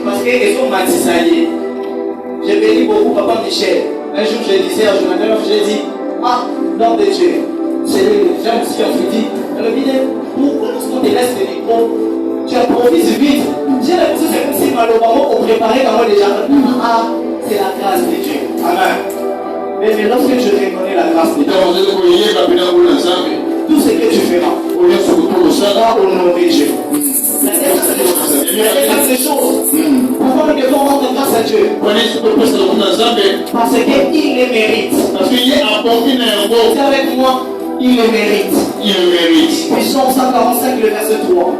parce qu'ils sont matissaillés. J'ai béni beaucoup Papa Michel. Un jour, je disais à Jonathan, j'ai dit, l'homme de Dieu, c'est les gens aussi ont dit, pourquoi lorsqu'on te laisse le micro, tu improvises vite. J'ai l'impression que c'est comme si malheureusement on préparait quand même déjà. C'est la grâce de Dieu. Amen. Mais lorsque je reconnais la grâce de Dieu, tout ce que tu feras, sera honoré Dieu. La dernière chose, pourquoi nous devons rendre grâce à Dieu? Parce qu'il les mérite. C'est avec moi, il les mérite. Psalm 145, le verset 3.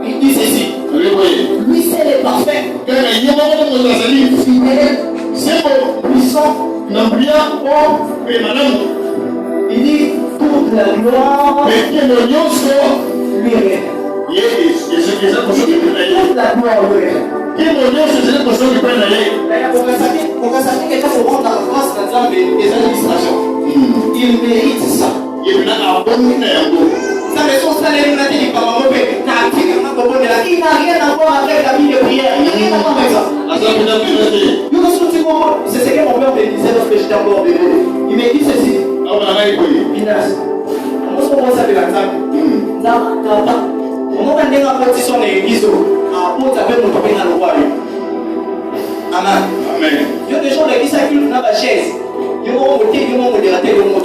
Il dit ceci. Lui, c'est le parfait. Fidèle, puissant, il dit toute la gloire lui revient. Toute la gloire lui revient. Il mérite ça. Ça me semble ça, il n'a rien à voir avec la vie de prière. Il n'a rien à voir avec ça. C'est ce que mon père me disait lorsque j'étais encore bébé. Il me dit ceci. Minas. On commence à faire la table. On va aller dans la position de l'église. Pour taper mon papa dans le roi. Amen. Il y a des gens qui s'acculent dans la chaise. Ils vont monter, ils vont modérater le mot.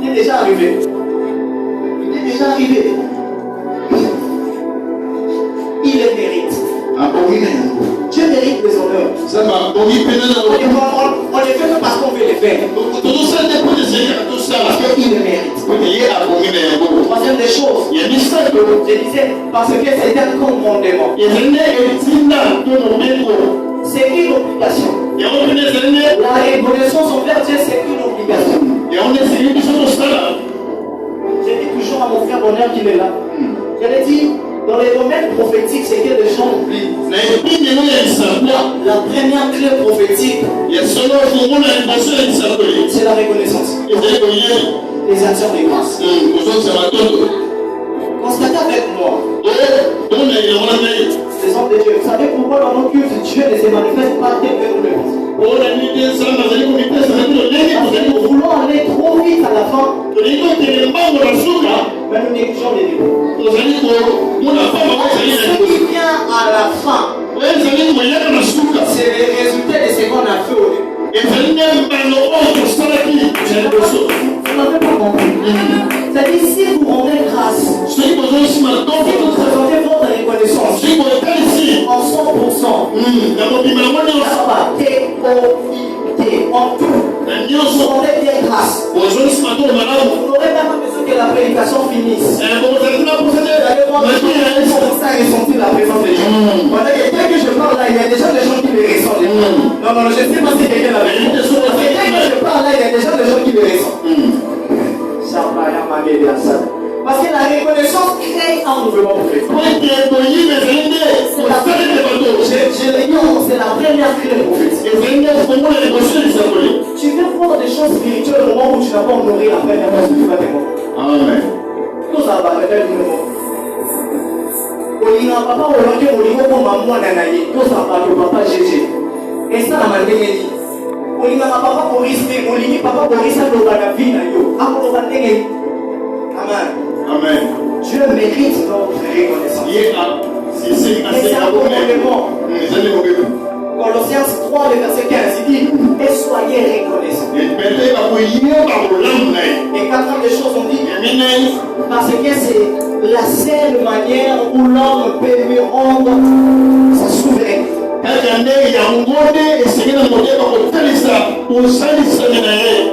Il est déjà arrivé. Il les mérite. Dieu mérite les honneurs. On les fait parce qu'on veut les faire. Parce qu'il les mérite. Troisième des choses, je disais, parce que c'est un commandement. C'est une obligation. La reconnaissance envers Dieu, c'est une obligation. J'ai dit toujours à mon frère Bonheur qui est là. Je l'ai dit, dans les domaines prophétiques, c'est que les gens oublient. La première clé prophétique, c'est la reconnaissance. Les actions de grâce. Constatez avec moi. Les hommes de Dieu. Vous savez pourquoi dans nos cultes, Dieu ne se manifeste pas tel que nous le pensons? Nous voulons aller trop vite à la fin. Mais nous négligeons les débuts. Ce qui vient à la fin, c'est le résultat de ce qu'on a fait au début. Vous n'avez pas compris. C'est-à-dire, si vous rendez grâce, si vous présentez votre reconnaissance en 100%, ça va T-O-I-T, en tout. Vous rendez bien grâce. Vous n'aurez même pas besoin que la prédication finisse. Vous allez voir ça ressentir la présence de Dieu. Dès que je parle là, il y a déjà des gens qui le ressentent. Non, je ne sais pas si quelqu'un l'a vu. Dès que je parle là, il y a déjà des gens qui le ressentent. Parce que la reconnaissance crée un mouvement prophétique. C'est la première clé prophétique. Tu veux voir des choses spirituelles au moment où tu n'as pas honoré la première chose que tu vas te voir. Amen. Tout ça va faire le moment. Olinga papa olonge olingo koma mwana na ye. Tout ça va le papa Jésus. Et ça la mandenge ni. Olinga papa Boris mais olingi papa Boris a loba na vie na yo. Ako loba ndenge. Amen. Dieu mérite notre reconnaissance. Et c'est un commandement. Colossiens 3, le verset 15, il dit, et soyez reconnaissants. Et quatrième chose, on dit, parce que c'est la seule manière où l'homme peut lui rendre sa souveraineté.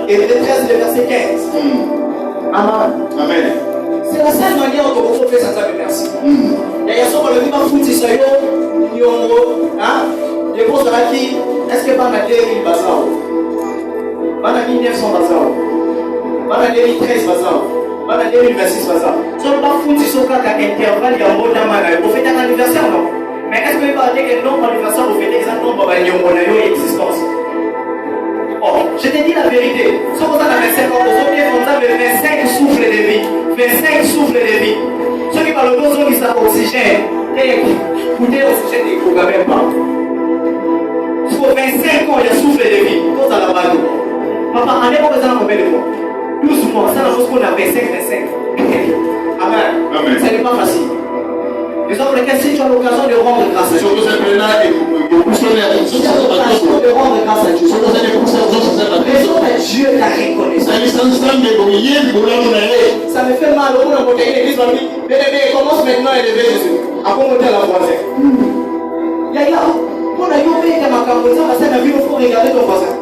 Et le 13, le verset 15. Amen. C'est la seule manière dont on fait ça, merci. D'ailleurs, si on le dit dans le foot, c'est ça, les grosses raquilles, est-ce que Bana 2000 bazar? Bana 1900 bazar? Bana 2013 bazar? Bana 2026 bazar? Si on va foot, c'est ça, intervalle, il y a un bon damana. Vous faites un anniversaire, non? Mais est-ce que vous parlez que le nombre d'anniversaire, vous faites exactement une existence? Oh, je te dis la vérité. Si on a 25 ans, on a 25 souffles de vie. 25 souffles de vie. Ceux qui parlent de besoin, ils ont oxygène. écoutez au sujet des programmes même pas. Pour 25 ans, il y a souffle de vie. Tout à la base. Papa, on est pas besoin de combien de fois 12 mois, ça la chose qu'on a 25. Amen. Amen. Ce n'est pas facile. Les hommes, si tu as l'occasion de rendre grâce à Dieu. Si tu as l'occasion de rendre grâce à Dieu. Raison à Dieu ta reconnaissance. Ça me fait mal. On a monté une église, on dit, bébé, commence maintenant à élever Jésus. Après, monter à la voisine. Yaya, on a eu fait ma campagne, parce que la vie, il faut regarder ton voisin.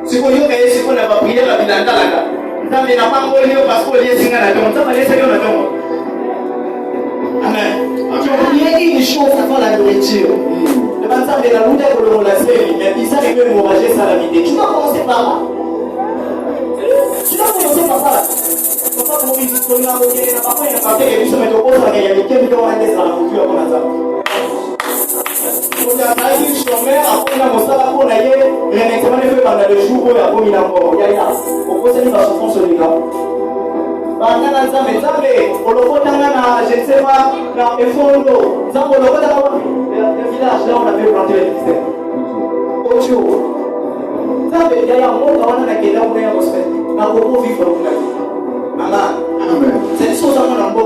Si vous avez si on n'a pas prié la vie dans la gare, ça n'a pas volé parce qu'on est signé à la tombe. Ça va laisser la tombe. Amen. Il y a une chose avant la nourriture. Le matin, il y a la route pour le laisser. Il y a dit ça, il veut m'engager ça la vie. Tu vas commencer par là. Tu vas commencer par là. Papa, comment il dit que tu as envoyé la papa, il a pas fait, il se met au poste, il y a mis quelques millions à laisser dans la couture avant la table. On a dit que son mère a pris la moussala pour la yé, il a maintenant fait pendant le jour où il a promis la mort. Il y a là. Au poste, il va se faire sur les gars. Bangana Nzambe, au logo Tangana, je ne sais pas, dans le fond, dans le logo le village, là on avait planté les ministères. Ocho. Nzambe, il y a un monde où on a qui est là où on est en hospital. On a beaucoup vivre pour la vie. Amen. C'est une chose à mon ambo,